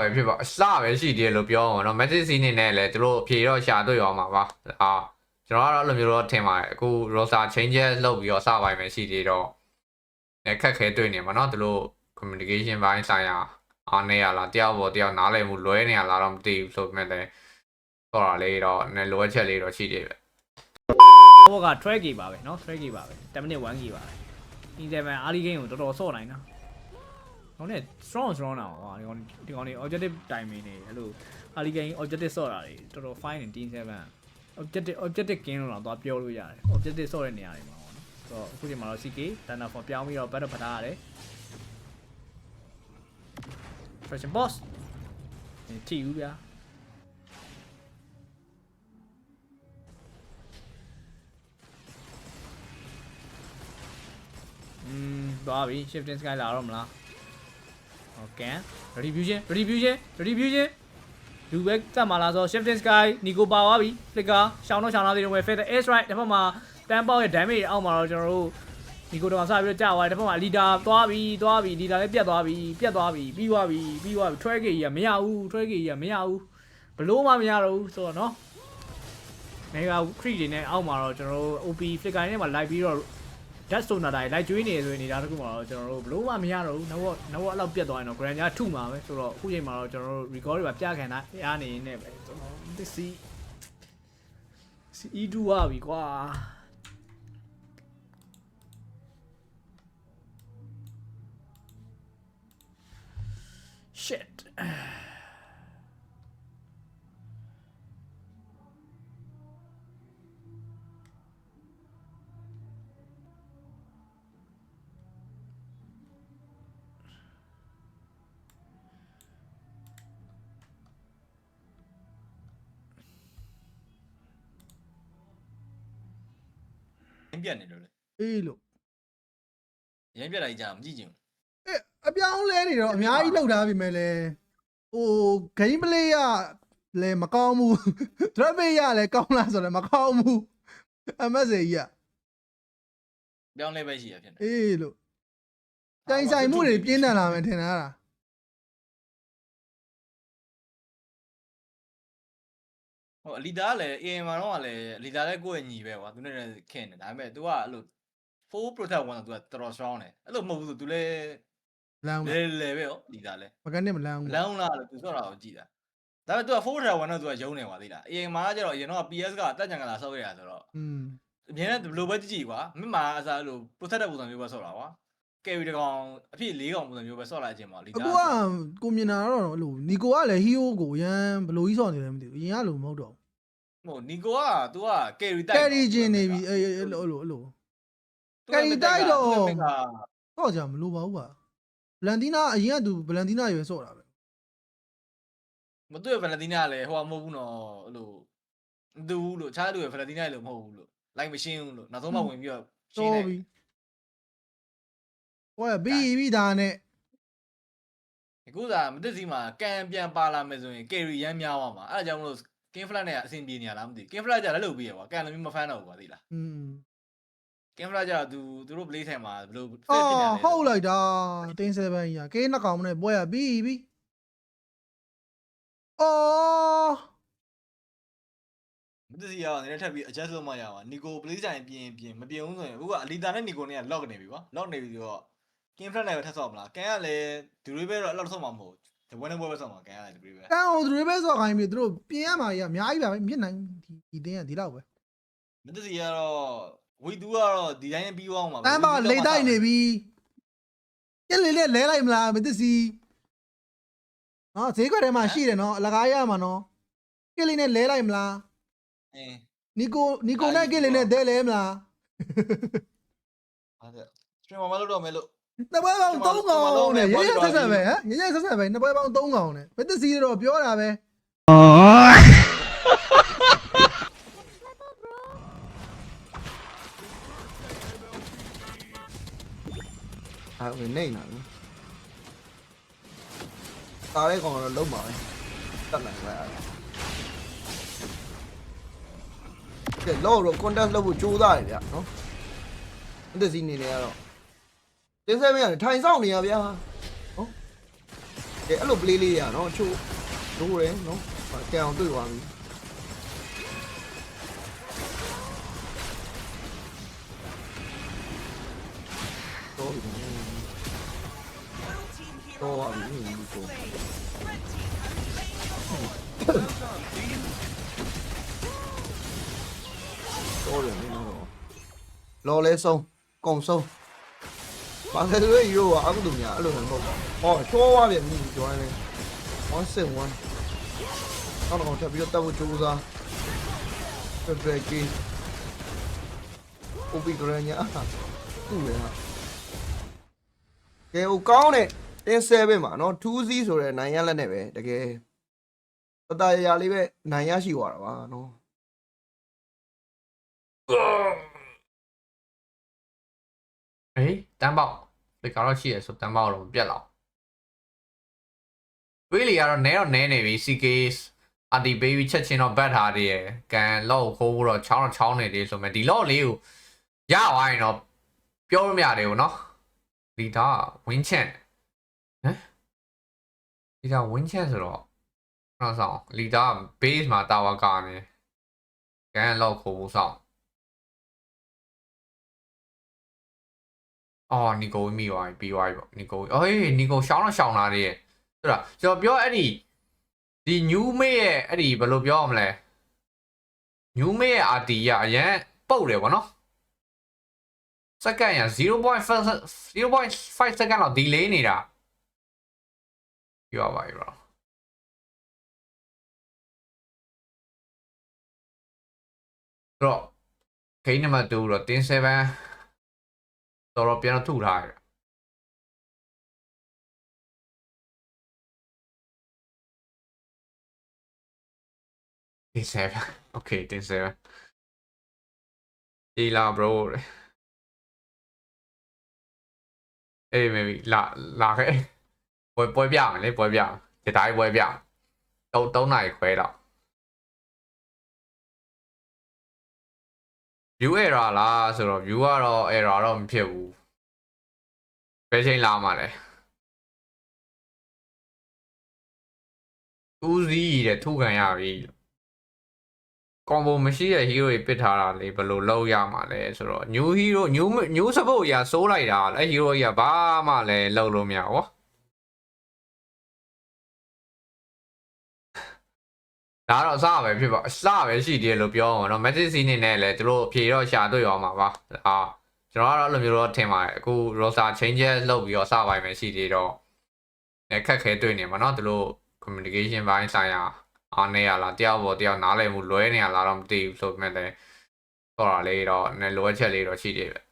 ပဲဖြစ်ပါအစပဲရှိတယ်လို့ပြောအောင်နော် Magic C နေနဲ့လည်းသူတို့အဖြေတော့ရှာတွေ့ရောမှာပါကျွန်တော်ကတော့အဲ့လိုမျိုးတော့ထင်ပါတယ်အခု roster changes လုပ်ပြီးတော့စပိုင်းပဲရှိသေးတော့ခက်ခဲတွေ့နေမှာနော်သူတို့ communication ဘိုင်းဆိုင်ရာအားနေရလားတယောက်ပေါ်တယောက်နားလည်မှုလွဲနေရလားတော့မသိဘူးဆိုပေမဲ့လည်းတော့လေးတော့နည်းလိုအပ်ချက်လေးတော့ရှိသေးပဲဘောက track ကြီးပါပဲเนาะ track ကြီးပါပဲ10 minute 1 key ပါပဲဒီ7 early game ကိုတော်တော်ဆော့နိုင်တာဟိုနဲ့ strong တာဟောဒီကောင်နေ objective timing နေအဲ့လို early game objective ဆော့တာတွေတော်တော် fine နေ team 7 objective game လို့တော့ပြောလို့ရတယ် objective ဆော့တဲ့နေရာတွေမှာပေါ့နော်ဆိုတော့အခုချိန်မှာတော့ CK Thunder Form ပြောင်းပြီးတော့ battle ဖတ်ထားရတယ် Fashion boss တီဦးဗျာသွားပြီ shifting sky လာတော့မလားโอเค retribution လူပဲတက်มาလားဆို shifting sky nico ပါသွားပြီ flicker ရှောင်းတော့သေးတယ်ဝယ် feather ace right တစ်ဖက်မှာတန်းပေါက်ရဲ့ damage အောက်မှာတော့ကျွန်တော်တို့ nico တော့စပြီးတော့ကြာသွားတယ်တစ်ဖက်မှာ leader သွားပြီ leader လည်းပြတ်သွားပြီပြီးသွားပြီ track ကြီးကမရဘူး track ကြီးကမရဘူးဘလို့မှမရတော့ဘူးဆိုတော့เนาะ mega creep တွေနဲ့အောက်မှာတော့ကျွန်တော်တို့ OP flicker နဲ့မှာ live ပြီးတော့That's so နားတိုင်းလိုက်ကျွေးနေဆိုရင်နေတာတခုမှာတော့ကျွန်တော်တို့ဘလို့မှမရတော့ဘူးနောက်အဲ့လောက်ပြတ်သွားရင်တော့ grand ညာထုမှာပဲဆိုတော့အခုချိန်မှာတော့ကျွန်တော်တို့ record တွေပါပြခံတာအားနေနေပဲကျွန်တော်ဒီစီE2 ပါပြီကွာ shitပြတ်နေလို့လေအေးလို့ရင်းပြတ်တာကြီးကြာမကြည့်ချင်ဘူးအပြောင်းလဲနေတော့အများကြီးလောက်ထားပြီမဲ့လဲဟို game play ကလည်းမကောင်းဘူး traffic ရလည်းကောင်းလားဆိုတော့မကောင်းဘူး MSA ကြီးကပြောင်းလဲပဲရှိရဖြစ်နေအေးလို့တိုင်ဆိုင်မှုတွေပြင်းထန်လာမယ်ထင်တာလားဟိုအလီဒါကလည်း AM မှာတော့လည်းအလီဒါလည်းကိုယ့်ရဲ့ညီပဲကွာသူနဲ့ခင်နေဒါပေမဲ့ तू ကအဲ့လို full protect 1 तू ကတော်တော် strong တယ်အဲ့လိုမဟုတ်ဘူး तू လည်းလမ်းလေပဲရောလီဒါလည်းမကနေမလမ်းဘူးလမ်းလားလို့ तू ဆော့တာကိုကြည့်တာဒါပေမဲ့ तू က full protect 1တော့ तू ကယုံနေကွာသိလား AM မှာကျတော့အရင်တော့ PS ကတက်ကြံကလာဆော့ခဲ့ရဆိုတော့အမြင်နဲ့ဘလိုပဲကြည့်ကွာမင်းမှာအစားအဲ့လို protect တဲ့ပုံစံမျိုးပဲဆော့တာကွာcarry တကောင်အဖြစ်၄ကောင်ပုံစံမျိုးပဲဆော့လာခြင်းပါလီဒါအခုကကိုမြင်တာတော့အဲ့လိုနီကိုကလည်း hero ကိုရန်ဘလိုကြီးဆော့နေလဲမသိဘူးအရင်ကလိုမဟုတ်တော့ဟိုနီကိုက तू က carry တိုက် carry ချင်းနေပြီအဲ့လို carry တိုက်တော့ကြမလို့ပါဘူးပါဗလန်တီနာအရင်ကသူဗလန်တီနာရွယ်ဆော့တာပဲမတွေ့ဗလန်တီနာလည်းဟိုမဟုတ်ဘူးနော်အဲ့လိုမတူဘူးလို့ခြားလူရဗလန်တီနာလည်းမဟုတ်ဘူးလို့လိုက်မရှင်းဘူးလို့နောက်ဆုံးမှဝင်ပြီးတော့ရှင်းတယ်ဟိုပြီးဒါနဲ့အခုသာမသိစီမှာကန်ပြန်ပါလာမယ်ဆိုရင် carry ရမ်းများသွားမှာအဲ့ဒါကြောင့်မလို့ king flat နဲ့အဆင်ပြေနေရလားမသိ king flat ကြလည်းလုပ်ပြီးရကွာကန်လည်းမဖမ်းတော့ဘူးကွာသိလားking flat ကြတော့သူတို့ play time မှာဘယ်လို fit ဖြစ်နေလဲဟုတ်လိုက်တာတင်း7ကြီးကနှစ်ကောင်နဲ့ပွဲရပြီးအော်မသိစီရောနည်းနည်းထပ်ပြီး adjust လုပ်မှရပါနီကို play time ပြင်မပြင်ဘူးဆိုရင်အခုကအလီတာနဲ့နီကိုနဲ့ lock နေပြီကွာ lock နေပြီဆိုတော့ king flat နဲ့ပဲထပ်ဆော့မလားကန်ကလည်းဒူရီပဲတော့အဲ့လောက်ဆော့မှာမဟုတ်ဘူးဝင်းနေပွဲပဲဆော့မှာကန်ကလည်းဒူရီပဲကန်ဟိုဒူရီပဲဆော့ခိုင်းပြီသူတို့ပြင်ရမှာကြီးအများကြီးပါပဲမြင့်နိုင်ဒီတင်းကဒီလောက်ပဲမသိစီကတော့ဝီတူကတော့ဒီတိုင်းပြီးသွားအောင်ပါပဲတမ်းပါလေတိုက်နေပြီကျက်လေးလဲလိုက်မလားမသိစီနော်ဈေးကွက်ထဲမှာရှိတယ်နော်အလကားရမှာနော်ကစ်လေးနဲ့လဲလိုက်မလားနီကိုနဲ့ကစ်လေးနဲ့ဒဲလဲမလားဟုတ်တယ်စထရီမ်မှာမလုပ်တော့မဲလို့နှစ်ပွဲပေါင်း3ကောင်နဲ့ရရဆက်ဆက်ပဲဟမ်ရရဆက်ဆက်ပဲနှစ်ပွဲပေါင်း3ကောင်နဲ့မသိစီတော့ပြောတာပဲဝင်နေနာတားတဲ့ကောင်တော့လုံးပါပဲတတ်နိုင်ပါကဲလောတော့ contact လုပ်ဖို့ကြိုးစားတယ်ဗျနော်အသက်စီနေနေရတော့တင်းဆဲမင်းကထိုင်ဆောင်နေရဗျာနော် ကဲအဲ့လို play လေးရနော်ချို့တို့ရဲနော်ကဲအောင်တွေ့သွားပြီတော့ပါပြီဒီကိုတော့ရတယ်နော်လော်လဲဆုံးကုံဆုံးဘာလဲလို့ရိုးอ่ะအခုတို့များအဲ့လိုမဟုတ်ဘူးဟောချောသွားပြန်ပြီကျွမ်းလဲ161တော့ထပ်ပြီးတော့တက်ဖို့ကြိုးစားပြည့်ကြီးဥပ္ပိကရညာသူ့လေဟာကဲဟိုကောင်းတဲ့တင်း7မှာเนาะ2C ဆိုတဲ့နိုင်ရလက်နဲ့ပဲတကယ်တတရရလေးပဲနိုင်ရရှိသွားတာပါเนาะ诶，担保，你搞到企业说担保了，别老。威利亚那要奶奶为 CK， 阿弟 baby 吃钱了白他的，跟老客户了抢那的什么的老刘，呀玩意了，表面的喏，李达文钱，哎，李达文钱是咯，那啥，李达 base 嘛大瓦干的，跟老客户上。哦，你go 咪話 BY 喎，你go，你go 上哪啲？對啦，就表一啲new 咩一啲不老表咁咧，new 咩阿啲啊，嘢爆嚟喎နော်，second 呀0.5 second 落 delay 你啦，要話喎，咯，佢你咪做咯，點寫咩？တော်ပြန်တော့ထုထားရတင်7 okay တင်7ဒီလာ bro အေး maybe လာခဲ့ပွဲပြမယ်လေပွဲပြဒီတိုင်းပွဲပြ3နာရီခွဲတော့ view error လားဆိုတော့ view ကတော့ error တော့မဖြစ်ဘူးဘယ်ချိန်လာမှာလဲဦးစီးတဲ့ထုခံရပြီ combo မရှိတဲ့ hero တွေပစ်ထားတာလေဘယ်လိုလုပ်ရမှာလဲဆိုတော့ new hero new support အရာစိုးလိုက်တာအဲ့ hero ကြီးကဘာမှလည်းလုပ်လို့မရဘူးဒါတော့အစပဲဖြစ်ပါအစပဲရှိသေးတယ်လို့ပြောအောင်เนาะ magic scene နေနဲ့လည်းသူတို့ဖြေတော့ရှာတွေ့ရောမှာပါကျွန်တော်ကတော့အဲ့လိုမျိုးတော့ထင်ပါတယ်အခု roster changes လုပ်ပြီးတော့အစပိုင်းပဲရှိသေးတော့ခက်ခဲတွေ့နေမှာเนาะသူတို့ communication ဘိုင်းဆိုင်ရာအားနေရလားတယောက်ပေါ်တယောက်နားလည်မှုလွဲနေရလားတော့မသိဘူးဆိုပေမဲ့လည်းတော့လေတော့လိုအပ်ချက်လေးတော့ရှိသေးတယ်